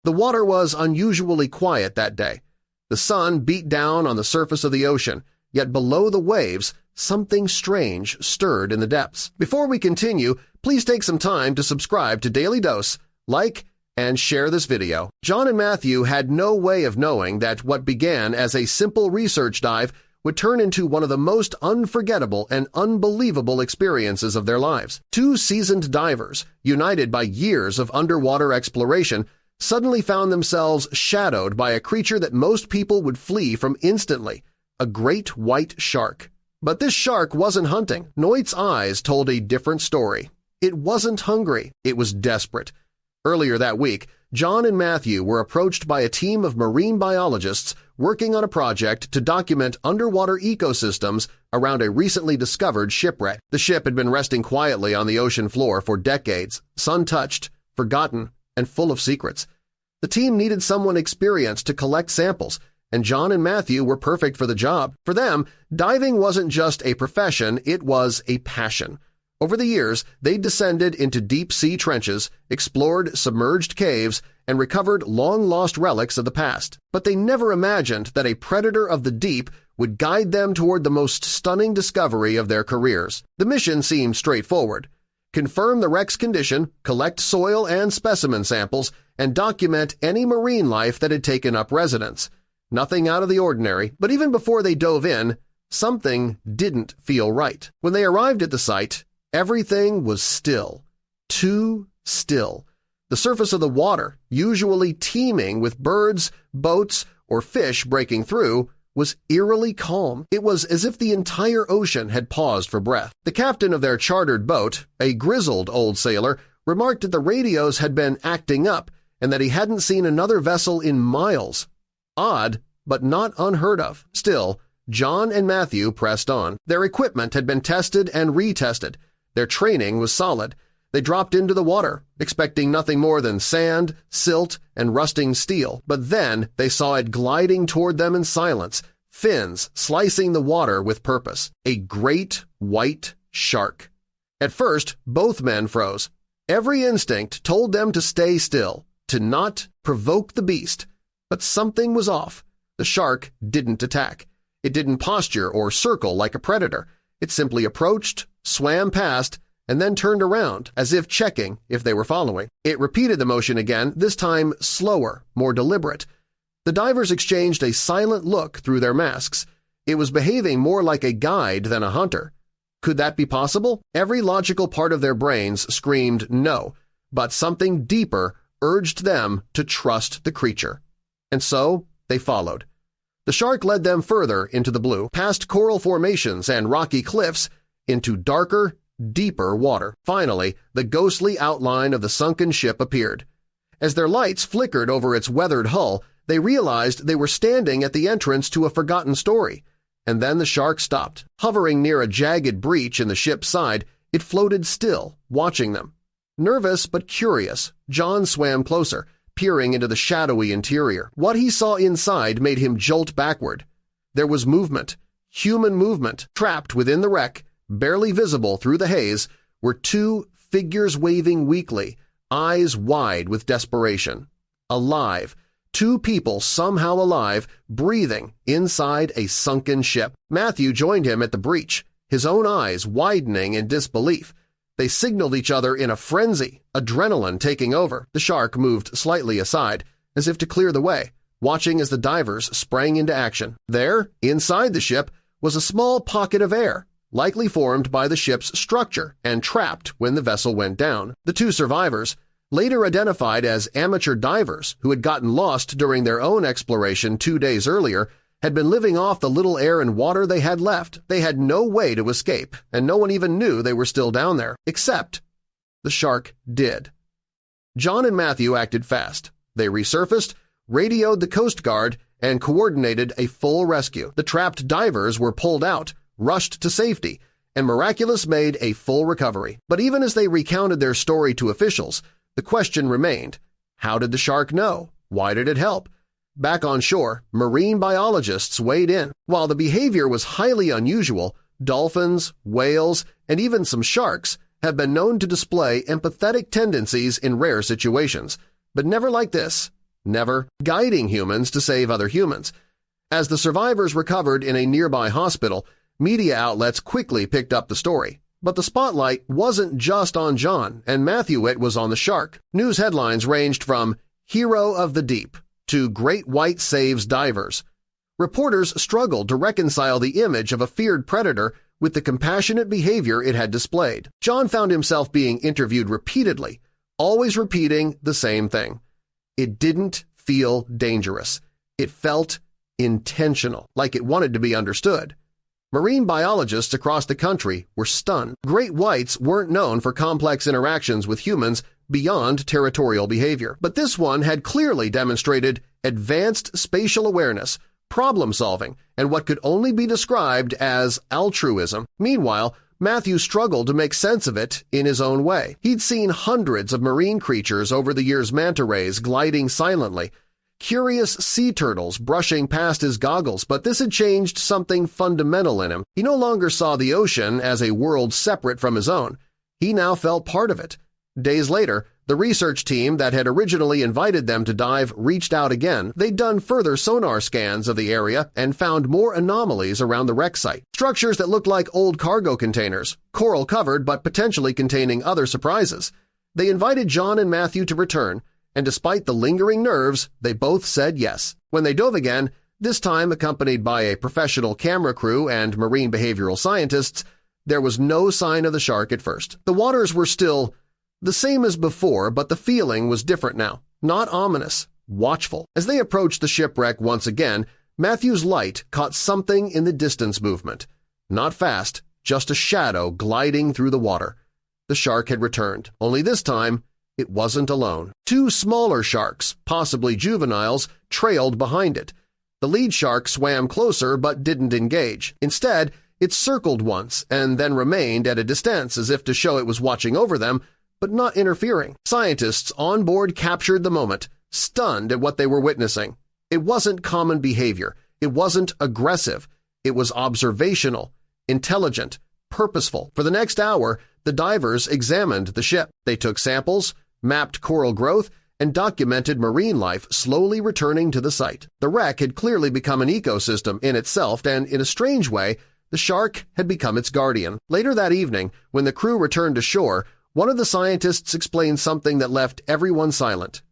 The water was unusually quiet that day. The sun beat down on the surface of the ocean, yet below the waves, something strange stirred in the depths. Before we continue, please take some time to subscribe to Daily Dose, like, and share this video. John and Matthew had no way of knowing that what began as a simple research dive would turn into one of the most unforgettable and unbelievable experiences of their lives. Two seasoned divers, united by years of underwater exploration, suddenly found themselves shadowed by a creature that most people would flee from instantly, a great white shark. But this shark wasn't hunting. Noit's eyes told a different story. It wasn't hungry, it was desperate. Earlier that week, John and Matthew were approached by a team of marine biologists working on a project to document underwater ecosystems around a recently discovered shipwreck. The ship had been resting quietly on the ocean floor for decades, sun-touched, forgotten, and full of secrets. The team needed someone experienced to collect samples, and John and Matthew were perfect for the job. For them, diving wasn't just a profession, it was a passion. Over the years, they descended into deep-sea trenches, explored submerged caves, and recovered long-lost relics of the past. But they never imagined that a predator of the deep would guide them toward the most stunning discovery of their careers. The mission seemed straightforward. Confirm the wreck's condition, collect soil and specimen samples, and document any marine life that had taken up residence. Nothing out of the ordinary, but even before they dove in, something didn't feel right. When they arrived at the site, everything was still. Too still. The surface of the water, usually teeming with birds, boats, or fish breaking through, was eerily calm. It was as if the entire ocean had paused for breath. The captain of their chartered boat, a grizzled old sailor, remarked that the radios had been acting up and that he hadn't seen another vessel in miles. Odd, but not unheard of. Still, John and Matthew pressed on. Their equipment had been tested and retested. Their training was solid. They dropped into the water, expecting nothing more than sand, silt, and rusting steel. But then they saw it gliding toward them in silence, fins slicing the water with purpose. A great white shark. At first, both men froze. Every instinct told them to stay still, to not provoke the beast. But something was off. The shark didn't attack. It didn't posture or circle like a predator. It simply approached, swam past, and then turned around, as if checking if they were following. It repeated the motion again, this time slower, more deliberate. The divers exchanged a silent look through their masks. It was behaving more like a guide than a hunter. Could that be possible? Every logical part of their brains screamed no, but something deeper urged them to trust the creature. And so they followed. The shark led them further into the blue, past coral formations and rocky cliffs, into darker, deeper water. Finally, the ghostly outline of the sunken ship appeared. As their lights flickered over its weathered hull, they realized they were standing at the entrance to a forgotten story. And then the shark stopped. Hovering near a jagged breach in the ship's side, it floated still, watching them. Nervous but curious, John swam closer, peering into the shadowy interior. What he saw inside made him jolt backward. There was movement, human movement. Trapped within the wreck, barely visible through the haze, were two figures waving weakly, eyes wide with desperation. Alive. Two people somehow alive, breathing inside a sunken ship. Matthew joined him at the breach, his own eyes widening in disbelief. They signaled each other in a frenzy, adrenaline taking over. The shark moved slightly aside, as if to clear the way, watching as the divers sprang into action. There, inside the ship, was a small pocket of air, likely formed by the ship's structure and trapped when the vessel went down. The two survivors, later identified as amateur divers who had gotten lost during their own exploration 2 days earlier, had been living off the little air and water they had left. They had no way to escape, and no one even knew they were still down there, except the shark did. John and Matthew acted fast. They resurfaced, radioed the Coast Guard, and coordinated a full rescue. The trapped divers were pulled out, rushed to safety, and miraculous made a full recovery. But even as they recounted their story to officials, the question remained, how did the shark know? Why did it help? Back on shore, marine biologists weighed in. While the behavior was highly unusual, dolphins, whales, and even some sharks have been known to display empathetic tendencies in rare situations, but never like this. Never guiding humans to save other humans. As the survivors recovered in a nearby hospital, media outlets quickly picked up the story. But the spotlight wasn't just on John, and Matthew. It was on the shark. News headlines ranged from "Hero of the Deep" to "Great White Saves Divers." Reporters struggled to reconcile the image of a feared predator with the compassionate behavior it had displayed. John found himself being interviewed repeatedly, always repeating the same thing. It didn't feel dangerous. It felt intentional, like it wanted to be understood. Marine biologists across the country were stunned. Great whites weren't known for complex interactions with humans beyond territorial behavior, but this one had clearly demonstrated advanced spatial awareness, problem-solving, and what could only be described as altruism. Meanwhile, Matthew struggled to make sense of it in his own way. He'd seen hundreds of marine creatures over the years: manta rays gliding silently, curious sea turtles brushing past his goggles, but this had changed something fundamental in him. He no longer saw the ocean as a world separate from his own. He now felt part of it. Days later, the research team that had originally invited them to dive reached out again. They'd done further sonar scans of the area and found more anomalies around the wreck site. Structures that looked like old cargo containers, coral-covered but potentially containing other surprises. They invited John and Matthew to return, and despite the lingering nerves, they both said yes. When they dove again, this time accompanied by a professional camera crew and marine behavioral scientists, there was no sign of the shark at first. The waters were still the same as before, but the feeling was different now. Not ominous, watchful. As they approached the shipwreck once again, Matthew's light caught something in the distance movement. Not fast, just a shadow gliding through the water. The shark had returned, only this time it wasn't alone. Two smaller sharks, possibly juveniles, trailed behind it. The lead shark swam closer but didn't engage. Instead, it circled once and then remained at a distance as if to show it was watching over them, but not interfering. Scientists on board captured the moment, stunned at what they were witnessing. It wasn't common behavior. It wasn't aggressive. It was observational, intelligent, purposeful. For the next hour, the divers examined the ship. They took samples, mapped coral growth, and documented marine life slowly returning to the site. The wreck had clearly become an ecosystem in itself, and in a strange way, the shark had become its guardian. Later that evening, when the crew returned to shore, one of the scientists explained something that left everyone silent.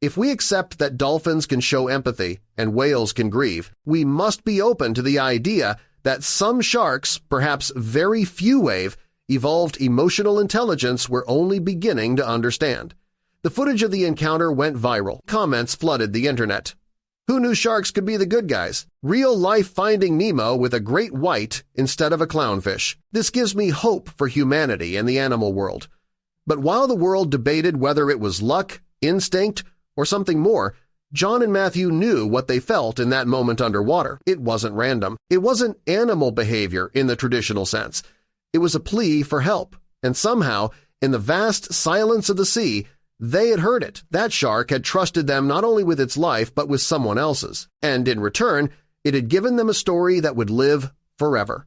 If we accept that dolphins can show empathy and whales can grieve, we must be open to the idea that some sharks, perhaps very few wave, evolved emotional intelligence we're only beginning to understand. The footage of the encounter went viral. Comments flooded the internet. Who knew sharks could be the good guys? Real-life Finding Nemo with a great white instead of a clownfish. This gives me hope for humanity and the animal world. But while the world debated whether it was luck, instinct, or something more, John and Matthew knew what they felt in that moment underwater. It wasn't random. It wasn't animal behavior in the traditional sense. It was a plea for help, and somehow, in the vast silence of the sea, they had heard it. That shark had trusted them not only with its life but with someone else's, and in return, it had given them a story that would live forever.